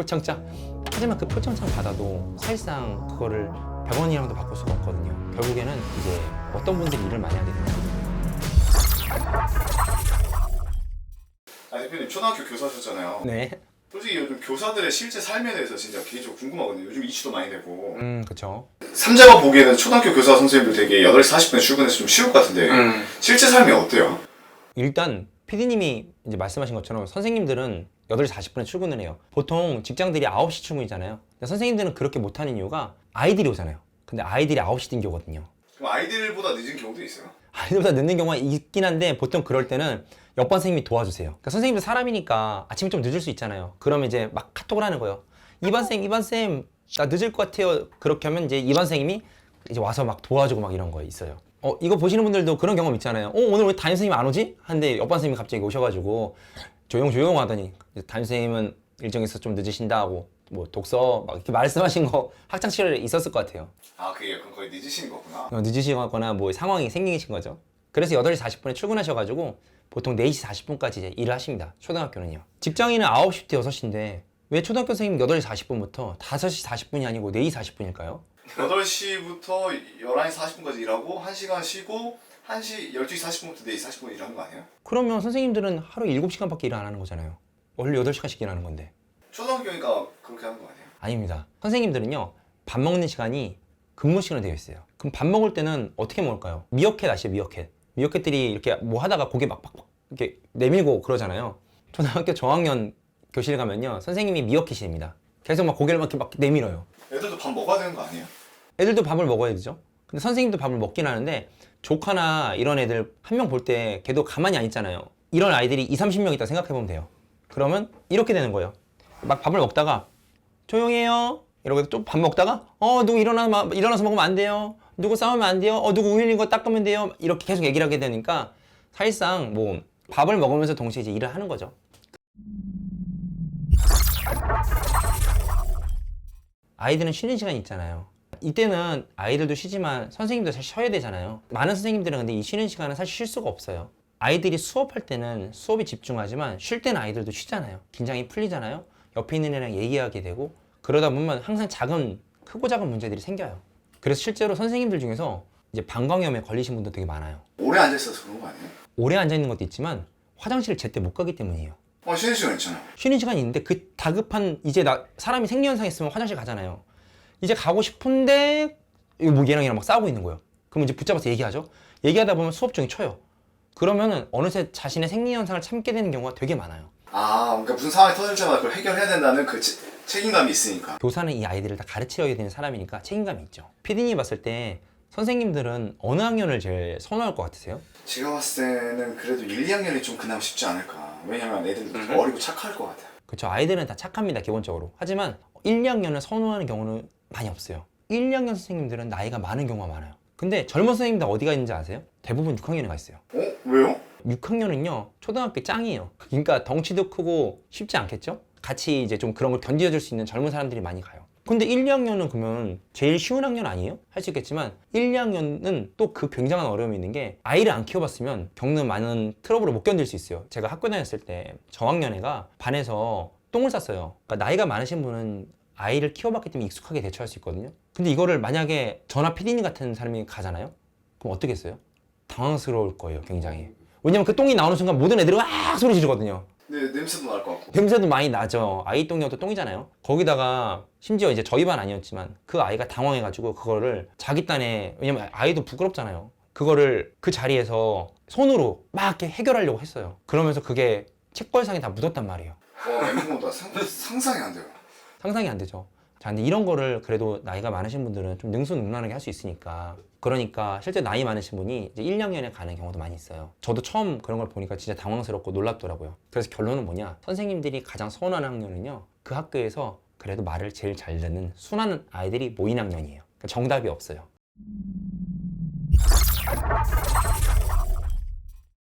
표창장. 하지만 그 표창장 받아도 사실상 그거를 100원이랑도 바꿀 수가 없거든요. 결국에는 이제 어떤 분들이 일을 많이 하게 됩니다. 아 대표님 초등학교 교사셨잖아요. 네. 솔직히 요즘 교사들의 실제 삶에 대해서 진짜 개인적으로 궁금하거든요. 요즘 이슈도 많이 되고. 그쵸. 삼자가 보기에는 초등학교 교사 선생님들 되게 8시 40분에 출근해서 좀 쉬울 것 같은데 실제 삶이 어때요? 일단 PD님이 이제 말씀하신 것처럼 선생님들은 8시 40분에 출근을 해요. 보통 직장들이 9시 출근이잖아요. 근데 선생님들은 그렇게 못하는 이유가 아이들이 오잖아요. 근데 아이들이 9시 뛴교거든요. 그럼 아이들보다 늦은 경우도 있어요? 아이들보다 늦는 경우가 있긴 한데 보통 그럴 때는 옆반 선생님이 도와주세요. 그러니까 선생님도 사람이니까 아침에 좀 늦을 수 있잖아요. 그러면 이제 막 카톡을 하는 거예요. 이반 쌤, 나 늦을 것 같아요. 그렇게 하면 이제 이반 선생님이 이제 와서 막 도와주고 막 이런 거 있어요. 이거 보시는 분들도 그런 경험 있잖아요. 오늘 왜 담임 선생님 안 오지? 하는데 옆반 선생님이 갑자기 오셔가지고 조용 하더니 담임 선생님은 일정이 있어서 좀 늦으신다 하고 뭐 독서 막 이렇게 말씀하신 거 학창 시절에 있었을 것 같아요. 아 그게 약간 거의 늦으신 거구나. 늦으시거나 뭐 상황이 생기신 거죠. 그래서 8시 40분에 출근하셔가지고 보통 4시 40분까지 이제 일을 하십니다. 초등학교는요. 직장인은 9시부터 6시인데 왜 초등학교 선생님 8시 40분부터 5시 40분이 아니고 4시 40분일까요? 8시부터 11시 40분까지 일하고 1시간 쉬고 12시 40분부터 4시 40분 일하는 거 아니에요? 그러면 선생님들은 하루 7시간밖에 일 안 하는 거잖아요. 원래 8시간씩 일하는 건데. 초등학교니까 그렇게 하는 거 아니에요? 아닙니다. 선생님들은요. 밥 먹는 시간이 근무 시간으로 되어 있어요. 그럼 밥 먹을 때는 어떻게 먹을까요? 미어캣 아시죠? 미어캣. 미어캣들이 이렇게 뭐 하다가 고개 막 이렇게 내밀고 그러잖아요. 초등학교 저학년 교실 가면요. 선생님이 미어캣이 됩니다. 계속 막 고개를 막 내밀어요. 애들도 밥 먹어야 되는 거 아니에요? 애들도 밥을 먹어야 되죠. 근데 선생님도 밥을 먹긴 하는데 조카나 이런 애들 한 명 볼 때 걔도 가만히 안 있잖아요. 이런 아이들이 20-30명 있다 생각해보면 돼요. 그러면 이렇게 되는 거예요. 막 밥을 먹다가 조용해요 이러고 좀 밥 먹다가 누구 일어나서 먹으면 안 돼요. 누구 싸우면 안 돼요. 누구 우유 흘린 거 닦으면 돼요. 이렇게 계속 얘기를 하게 되니까 사실상 뭐 밥을 먹으면서 동시에 이제 일을 하는 거죠. 아이들은 쉬는 시간이 있잖아요. 이때는 아이들도 쉬지만 선생님도 사실 쉬어야 되잖아요. 많은 선생님들은 근데 이 쉬는 시간은 사실 쉴 수가 없어요. 아이들이 수업할 때는 수업에 집중하지만 쉴 때는 아이들도 쉬잖아요. 긴장이 풀리잖아요. 옆에 있는 애랑 얘기하게 되고 그러다 보면 항상 크고 작은 문제들이 생겨요. 그래서 실제로 선생님들 중에서 이제 방광염에 걸리신 분도 되게 많아요. 오래 앉아있어서 그런 거 아니에요? 오래 앉아 있는 것도 있지만 화장실을 제때 못 가기 때문이에요. 쉬는 시간 있잖아요. 쉬는 시간이 있는데 그 다급한 이제 사람이 생리현상 있으면 화장실 가잖아요. 이제 가고 싶은데 이거 뭐 얘랑 막 싸우고 있는 거예요. 그럼 이제 붙잡아서 얘기하죠. 얘기하다 보면 수업 중에 쳐요. 그러면은 어느새 자신의 생리현상을 참게 되는 경우가 되게 많아요. 그러니까 무슨 상황이 터질 때마다 그걸 해결해야 된다는 그 책임감이 있으니까. 교사는 이 아이들을 다 가르쳐야 되는 사람이니까 책임감이 있죠. 피디님이 봤을 때 선생님들은 어느 학년을 제일 선호할 것 같으세요? 제가 봤을 때는 그래도 1, 2학년이 좀 그나마 쉽지 않을까. 왜냐면 애들도 더 어리고 착할 것 같아요. 그렇죠. 아이들은 다 착합니다. 기본적으로. 하지만 1, 2학년을 선호하는 경우는 많이 없어요. 1, 2학년 선생님들은 나이가 많은 경우가 많아요. 근데 젊은 선생님들 어디가 있는지 아세요? 대부분 6학년에 가 있어요. 왜요? 6학년은요 초등학교 짱이에요. 그러니까 덩치도 크고 쉽지 않겠죠? 같이 이제 좀 그런 걸 견뎌줄 수 있는 젊은 사람들이 많이 가요. 근데 1, 2학년은 그러면 제일 쉬운 학년 아니에요? 할 수 있겠지만 1, 2학년은 또 그 굉장한 어려움이 있는 게 아이를 안 키워봤으면 겪는 많은 트러블을 못 견딜 수 있어요. 제가 학교 다녔을 때 저학년 애가 반에서 똥을 쌌어요. 그러니까 나이가 많으신 분은 아이를 키워봤기 때문에 익숙하게 대처할 수 있거든요. 근데 이거를 만약에 저나 피디님 같은 사람이 가잖아요? 그럼 어떻게 했어요? 당황스러울 거예요, 굉장히. 왜냐면 그 똥이 나오는 순간 모든 애들이 와 소리 지르거든요. 네, 냄새도 날 것 같고. 냄새도 많이 나죠. 아이 똥이어도 똥이잖아요. 거기다가 심지어 이제 저희 반 아니었지만 그 아이가 당황해가지고 그거를 자기 딴에, 왜냐면 아이도 부끄럽잖아요. 그거를 그 자리에서 손으로 막 이렇게 해결하려고 했어요. 그러면서 그게 책벌상에 다 묻었단 말이에요. 와, 앵무보다 상상이 안 돼요. 상상이 안 되죠. 자, 근데 이런 거를 그래도 나이가 많으신 분들은 좀 능수능란하게 할 수 있으니까. 그러니까 실제 나이 많으신 분이 이제 1, 2학년에 가는 경우도 많이 있어요. 저도 처음 그런 걸 보니까 진짜 당황스럽고 놀랍더라고요. 그래서 결론은 뭐냐? 선생님들이 가장 선호하는 학년은요, 그 학교에서 그래도 말을 제일 잘 듣는 순한 아이들이 모인 학년이에요. 그러니까 정답이 없어요.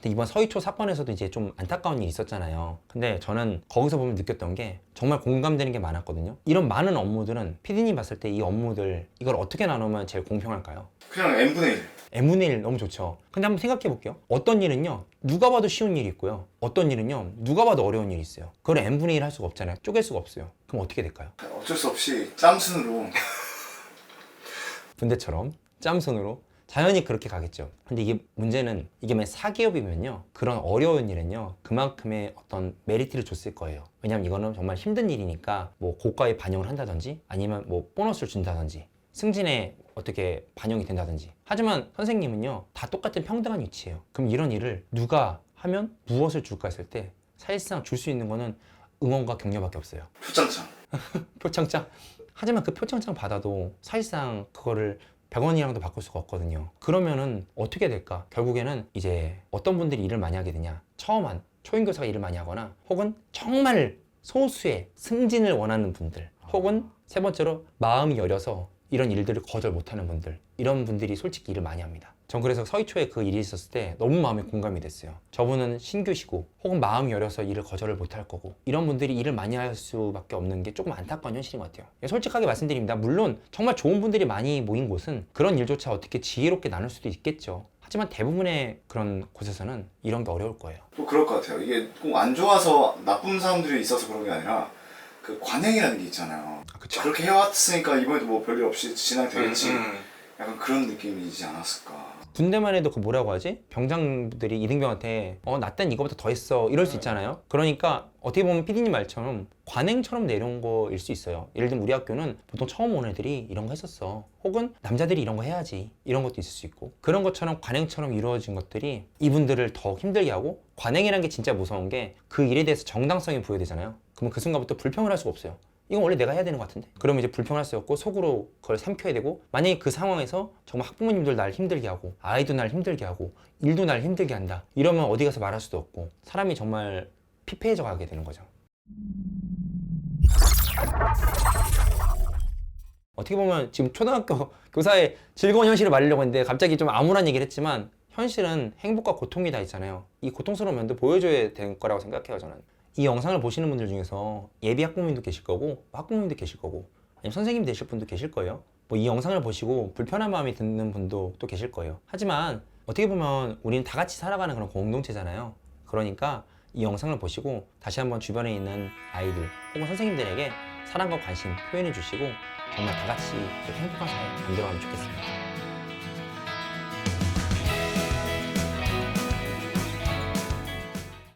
근데 이번 서희초 사건에서도 이제 좀 안타까운 일이 있었잖아요. 근데 저는 거기서 보면 느꼈던 게 정말 공감되는 게 많았거든요. 이런 많은 업무들은 PD님 봤을 때 이 업무들 이걸 어떻게 나누면 제일 공평할까요? 그냥 n분의 1. n분의 1 너무 좋죠. 근데 한번 생각해 볼게요. 어떤 일은요 누가 봐도 쉬운 일이 있고요, 어떤 일은요 누가 봐도 어려운 일이 있어요. 그걸 n분의 1 할 수가 없잖아요. 쪼갤 수가 없어요. 그럼 어떻게 될까요? 어쩔 수 없이 짬순으로 분대처럼 짬손으로 자연히 그렇게 가겠죠. 근데 이게 문제는 이게 만약 사기업이면요 그런 어려운 일은요 그만큼의 어떤 메리트를 줬을 거예요. 왜냐면 이거는 정말 힘든 일이니까 뭐 고가에 반영을 한다든지 아니면 뭐 보너스를 준다든지 승진에 어떻게 반영이 된다든지. 하지만 선생님은요 다 똑같은 평등한 위치예요. 그럼 이런 일을 누가 하면 무엇을 줄까 했을 때 사실상 줄 수 있는 거는 응원과 격려밖에 없어요. 표창장. 표창장. 하지만 그 표창장 받아도 사실상 그거를 100원이랑도 바꿀 수가 없거든요. 그러면은 어떻게 될까? 결국에는 이제 어떤 분들이 일을 많이 하게 되냐, 처음 한 초임교사가 일을 많이 하거나 혹은 정말 소수의 승진을 원하는 분들, 혹은 세 번째로 마음이 여려서 이런 일들을 거절 못하는 분들, 이런 분들이 솔직히 일을 많이 합니다. 전 그래서 서희초에 그 일이 있었을 때 너무 마음에 공감이 됐어요. 저분은 신규시고 혹은 마음이 여려서 일을 거절을 못할 거고, 이런 분들이 일을 많이 할 수밖에 없는 게 조금 안타까운 현실인 것 같아요. 솔직하게 말씀드립니다. 물론 정말 좋은 분들이 많이 모인 곳은 그런 일조차 어떻게 지혜롭게 나눌 수도 있겠죠. 하지만 대부분의 그런 곳에서는 이런 게 어려울 거예요. 또 그럴 것 같아요. 이게 꼭 안 좋아서 나쁜 사람들이 있어서 그런 게 아니라 그 관행이라는 게 있잖아요. 그쵸. 그렇게 해왔으니까 이번에도 뭐 별일 없이 진행되겠지. 약간 그런 느낌이지 않았을까. 군대만 해도 그 뭐라고 하지? 병장들이 이등병한테 나 땐 이거보다 더 했어 이럴 수 있잖아요. 그러니까 어떻게 보면 PD님 말처럼 관행처럼 내려온 거일 수 있어요. 예를 들면 우리 학교는 보통 처음 온 애들이 이런 거 했었어, 혹은 남자들이 이런 거 해야지, 이런 것도 있을 수 있고, 그런 것처럼 관행처럼 이루어진 것들이 이분들을 더 힘들게 하고, 관행이라는 게 진짜 무서운 게 그 일에 대해서 정당성이 부여되잖아요. 그러면 그 순간부터 불평을 할 수가 없어요. 이건 원래 내가 해야 되는 것 같은데. 그러면 이제 불평할 수 없고 속으로 그걸 삼켜야 되고, 만약에 그 상황에서 정말 학부모님들 날 힘들게 하고 아이도 날 힘들게 하고 일도 날 힘들게 한다 이러면 어디 가서 말할 수도 없고 사람이 정말 피폐해져 가게 되는 거죠. 어떻게 보면 지금 초등학교 교사의 즐거운 현실을 말하려고 했는데 갑자기 좀 암울한 얘기를 했지만, 현실은 행복과 고통이 다 있잖아요. 이 고통스러운 면도 보여줘야 될 거라고 생각해요, 저는. 이 영상을 보시는 분들 중에서 예비 학부모님도 계실 거고 학부모님도 계실 거고 아니면 선생님 되실 분도 계실 거예요. 뭐 이 영상을 보시고 불편한 마음이 드는 분도 또 계실 거예요. 하지만 어떻게 보면 우리는 다 같이 살아가는 그런 공동체잖아요. 그러니까 이 영상을 보시고 다시 한번 주변에 있는 아이들 혹은 선생님들에게 사랑과 관심 표현해 주시고 정말 다 같이 행복한 사회 만들어가면 좋겠습니다.